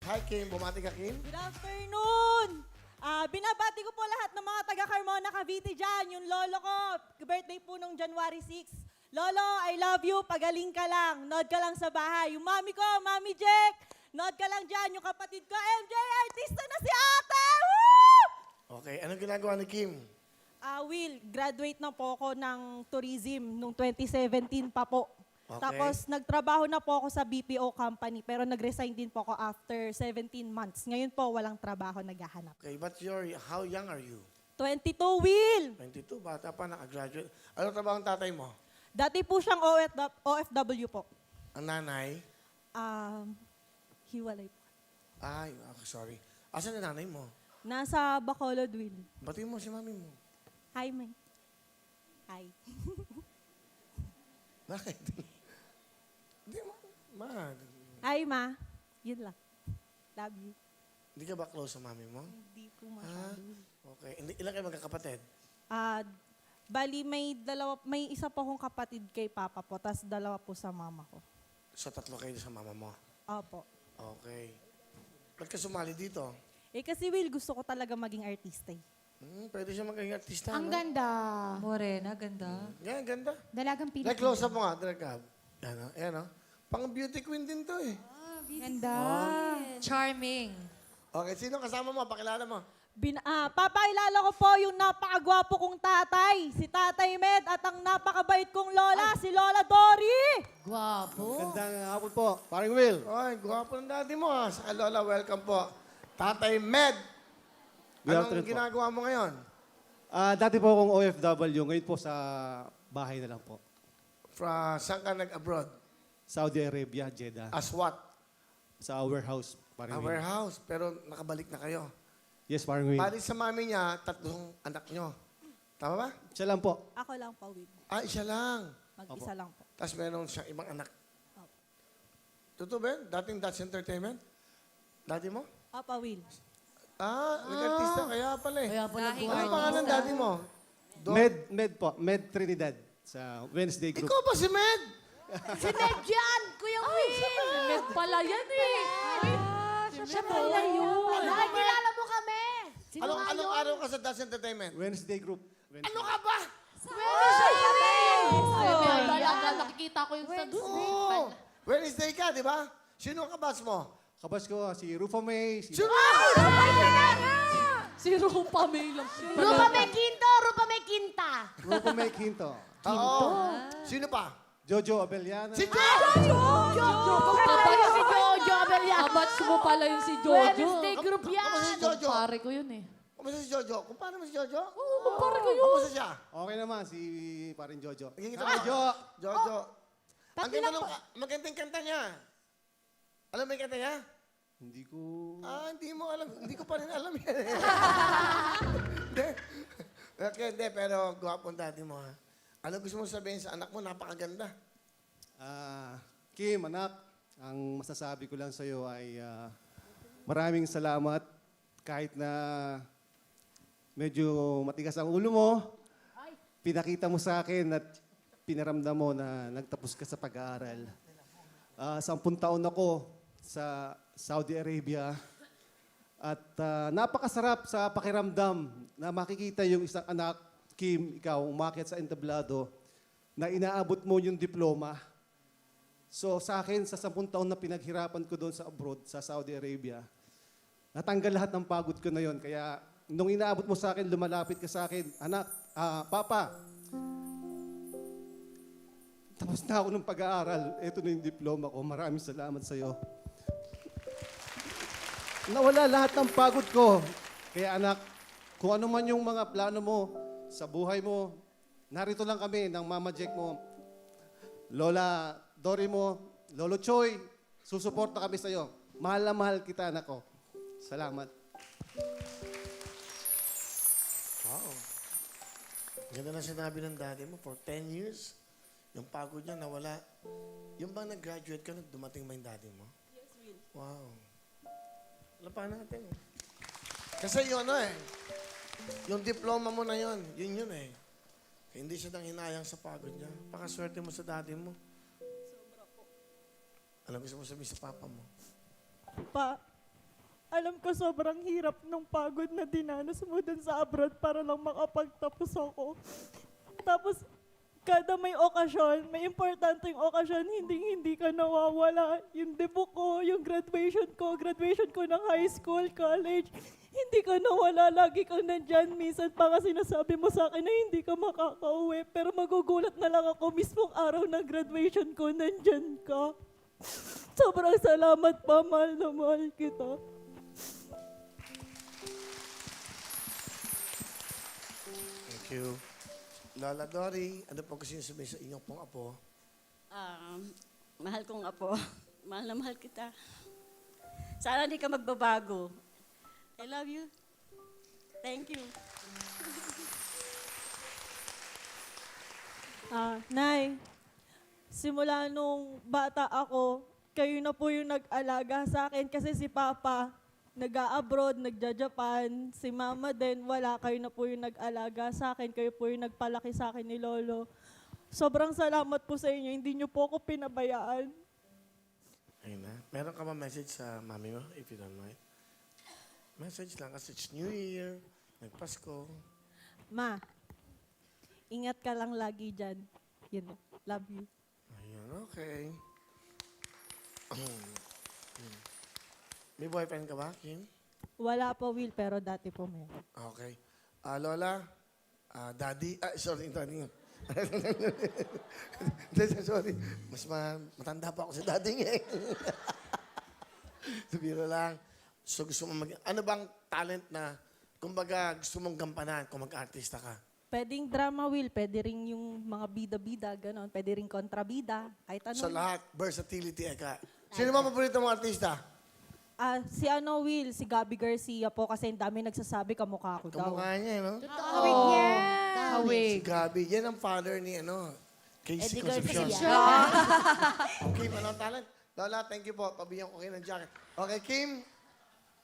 Hi, Kim. Bumati ka, Kim? Good afternoon! Binabati ko po lahat ng mga taga-Carmona, Cavite dyan. Yung lolo ko, birthday po nung January 6. Lolo, I love you. Pagaling ka lang. Nod ka lang sa bahay. Yung mami ko, Mami Jack, nod ka lang dyan. Yung kapatid ko, MJ, artista na si ate! Woo! Okay. Anong ginagawa ni Kim? Will, graduate na po ako ng tourism nung 2017 pa po. Okay. Tapos nagtrabaho na po ako sa BPO company pero nag-resign din po ako after 17 months. Ngayon po walang trabaho naghahanap. Okay, but how young are you? 22, Will! 22, bata pa, nakagraduate. Ano trabaho ng tatay mo? Dati po siyang OFW po. Ang nanay? Hiwalay po. Ay, okay, sorry. Asan ang nanay mo? Nasa Bacolod, Will. Batiin mo si mami mo. Hi, May. Hi. Bakit? Hindi mo. Hi, Ma. Yun lang. Love you. Hindi ka ba close sa mami mo? Hindi po masyado. Okay. Ilan kayo magkakapatid? Bali, may isa po akong kapatid kay Papa po, tas dalawa po sa mama ko. So, tatlo kayo sa mama mo? Opo. Okay. Ba't ka sumali dito? Kasi Will, gusto ko talaga maging artista eh. Pwede siya maging artista, Ang no? ganda. Morena, ganda. Yan, ganda. Dalagang Like, Pilipino. close up mo nga. Direct up. Yan, o. Yan, o. Pang beauty queen din to, eh. Ganda. Charming. Okay, sino kasama mo? Pakilala mo. Papailala ko po yung napakagwapo kong tatay, si Tatay Med, at ang napakabait kong lola, si Lola Dory. Gwapo. Gandang hapon po, paring Will. Oy, gwapo ng daddy mo, ha. Sa Lola, welcome po. Tatay Med. Good Anong afternoon po. ginagawa mo ngayon? Dati po akong OFW, ngayon po sa bahay na lang po. Saan ka nag-abroad? Saudi Arabia, Jeddah. As what? Sa warehouse, A paring Will. warehouse. Pero nakabalik na kayo. Yes, paring Will. Bali sa mami niya, 3 anak nyo. Tama ba? Siya lang po. Ako lang po, Will. Isa lang. Mag-isa lang po. Tapos meron siyang ibang anak. Opo. Totoo ba yun? Dating Dutch Entertainment? Daddy mo? Opo, Will. Nag-artista kaya pala eh. Kaya pala Ano gwapo. pangalan ng daddy mo? Med po, Med Trinidad sa Wednesday Group. Ikaw ba si Med? Si Med yan, Kuya Will. Med pala yan eh. Siya pala yun. Nakikilala mo kami. Sino nga Anong yun? araw ka sa Dutch Entertainment? Wednesday Group. Ano ka ba? Siya kami. Ay, talaga, nakikita ko yung sa doon. Oo. Wednesday ka, di ba? Sino ang kabats mo? Kabas ko si Rufa May, si Sino? Si Rupa May lang. Rupa may quinto, Rupa may quinta. Rufa May Quinto, Oo. Sino pa? Jojo Abellana, Si Jojo! Kapag si Jojo Abelian. Kabats mo pala yung si Jojo. Wednesday group Kamusta yan. si Jojo? Kumpare ko yun eh. Kumusta si Jojo? Kumpara mo si Jojo? Oo, kumpare ko yun. Kumusta siya? okay naman si paring Jojo. Nagkikita Hi, mo? Jo! Jojo. Ang Tatlo ganda lang po. magandang kanta niya. Alam mo yung kanta niya? Hindi ko... Hindi mo alam. Hindi ko pa rin alam yan. Hindi. Okay, hindi. Pero gwapong daddy mo, ha? Ano gusto mo sabihin sa anak mo? Napakaganda. Kim, anak, ang masasabi ko lang sa'yo ay maraming salamat kahit na medyo matigas ang ulo mo. Pinakita mo sa akin at pinaramdam mo na nagtapos ka sa pag-aaral. 10 taon ako sa Saudi Arabia at napakasarap sa pakiramdam na makikita yung isang anak, Kim, ikaw, umakyat sa entablado na inaabot mo yung diploma. So sa akin, sa 10 taon na pinaghirapan ko doon sa abroad, sa Saudi Arabia, natanggal lahat ng pagod ko na yon. Kaya nung inaabot mo sa akin, lumalapit ka sa akin, anak, papa, tapos na ako ng pag-aaral. Ito na yung diploma ko. Maraming salamat sa iyo. Nawala lahat ng pagod ko. Kaya anak, kung ano man yung mga plano mo sa buhay mo, narito lang kami ng Mama Jack mo, Lola Dory mo, Lolo Choy, susuporta kami sa iyo. Mahal na mahal kita, anak ko. Salamat. Wow. Ganda na sinabi ng daddy mo. For 10 years, yung pagod niya nawala. Yung bang nag-graduate ka, dumating ba yung daddy mo? Yes, Will. Wow. Lapan natin. Kasi yun yung diploma mo na yun eh. Hindi siya nang hinayang sa pagod niya. Pakaswerte mo sa daddy mo. Sobra po. Alam gusto mo sabihin sa papa mo? Alam ko sobrang hirap ng pagod na dinanas mo dun sa abroad para lang makapagtapos ako. Tapos, kada may okasyon, may importanteng okasyon, hindi ka nawawala. Yung debut ko, yung graduation ko ng high school, college, hindi ka nawala. Lagi kang nandyan. Minsan pa nga sinasabi mo sa akin na hindi ka makakauwi. Pero magugulat na lang ako mismong araw ng graduation ko, nandyan ka. Sobrang salamat pa, mahal na mahal kita. Thank you. Lola Dory, ano po gusto niyo sabihin sa inyong pong apo? Mahal kong apo, mahal na mahal kita. Sana hindi ka magbabago. I love you. Thank you. Nay, simula nung bata ako, kayo na po yung nag-alaga sa akin kasi si Papa nag-a-abroad, nagja-Japan, si Mama din, wala. Kayo na po yung nag-alaga sa akin, kayo po yung nagpalaki sa akin ni Lolo. Sobrang salamat po sa inyo, hindi niyo po ako pinabayaan. Ayun na. Meron ka ba message sa mami mo, if you don't mind? Message lang kasi it's New Year, nagpasko. Ma, ingat ka lang lagi dyan. Yun, love you. Ayun, okay. May boyfriend ka ba, Kim? Wala po, Will, pero dati po meron. Okay. Lola, daddy, sorry, daddy. Sorry, mas matanda pa ako sa daddy niya. Sabiro lang. So gusto mo ano bang talent na, kumbaga gusto mong gampanan kung mag-artista ka? Pwedeng drama, Will, pwede rin yung mga bida-bida, gano'n. Pwede rin kontrabida, kahit ano. So lahat, versatility, eka. Sino ba paborito mong artista? Si Will, si Gabby Garcia po kasi ang dami nagsasabi kamukha ko daw. Kamukha niya, no? Kawig niya. Si Gabi. Yan ang father ni, Casey Concepcion. Kim, anong talent? Lola, thank you po. Pabigyan ko kayo ng jacket. Okay, Kim.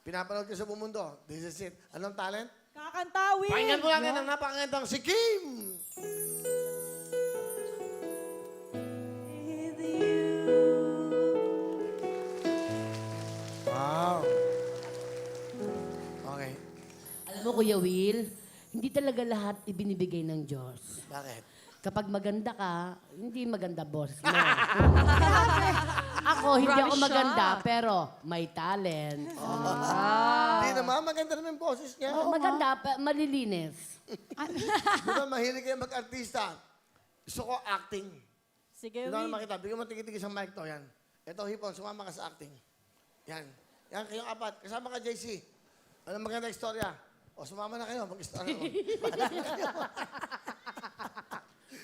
Pinapanood ko sa buong mundo. This is it. Anong talent? Kakanta, Will! Pakinggan mo natin ang napakagandang si Kim! With you. Wow. Okay. Alam mo, Kuya Will, hindi talaga lahat ibinibigay ng Diyos. Bakit? Kapag maganda ka, hindi maganda boss mo. Ako, hindi ako maganda, pero may talent. Hindi naman. Maganda naman yung boses niya. Maganda, malilinis. Di ba mahilig kayo mag-artista? Gusto ko acting. Sige, Hindi Will. naman makita. Bigyan mo tigil-tigil sa mic to. Yan. Ito, Hipon. Sumama ka sa acting. Yan. Yan, kayong apat. Kasama ka, JC. Ano maganda istorya? O, sumama na kayo. Mag-istorya mo.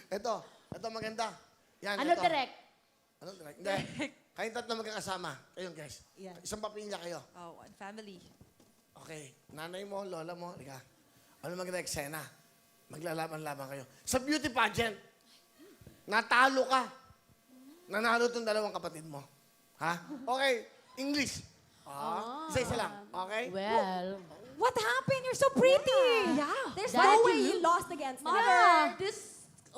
Ito maganda. Yan, Ano, ito. direct? Ano direct? Hindi. Kayong tatlo magkakasama. Kayong guys. Yan. Isang pamilya kayo. Oh, one family. Okay. Nanay mo, lola mo, halika. Ano maganda eksena? Maglalaban-laban kayo. Sa beauty pageant, natalo ka. Nanalo itong dalawang kapatid mo. Ha? Okay. English. Isa-isa lang. Okay? Well, What happened? You're so pretty. Yeah. There's Daddy, no way you lost against them. Mother,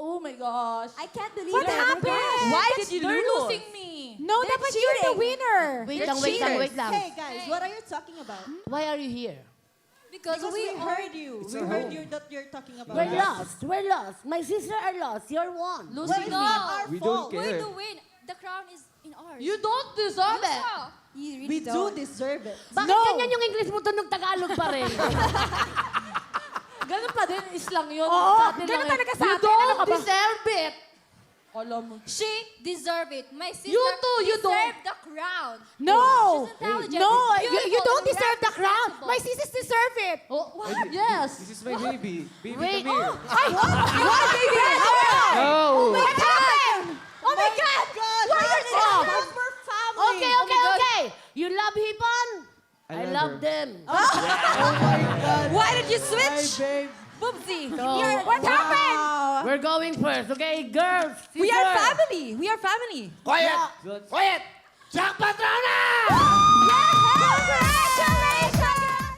oh my gosh. I can't believe What it. happened? Why did you They're lose? losing me. No, They're dapat you're the cheating. winner. wait lang. Hey, guys, what are you talking about? Why are you here? Because, Because we heard you. We heard you that you're talking about. We're lost. My sister are lost. You're one. losing It's no. not our We fault. don't care. We're the win. The crown is in ours. You don't deserve it. You We really do don't. deserve it. Bakit ganyan yung English mo tunog Tagalog pa rin? Ganun pa din, islang yun. Oo, Sa atin ganun lang talaga yun. sa You atin. Ano don't ka ba? deserve it. Alam mo. She deserve it. My sister You too, you deserve the crown. No. She's intelligent. No, Beautiful you don't and deserve the crown. responsible. My sisters deserve it. Oh, what? Yes. This is my baby. Baby, Wait. come here. Ay, what, baby? No! What happened? Oh my God! Why are you so? We're family. Okay. You love Hipon? I love love her. them. Why did you Hi, switch? babe. Boobsy. So, What happened? we're going first, okay? Girls, We are sister. family. We are family. Quiet! Quiet! Jack Patrona! Congratulations!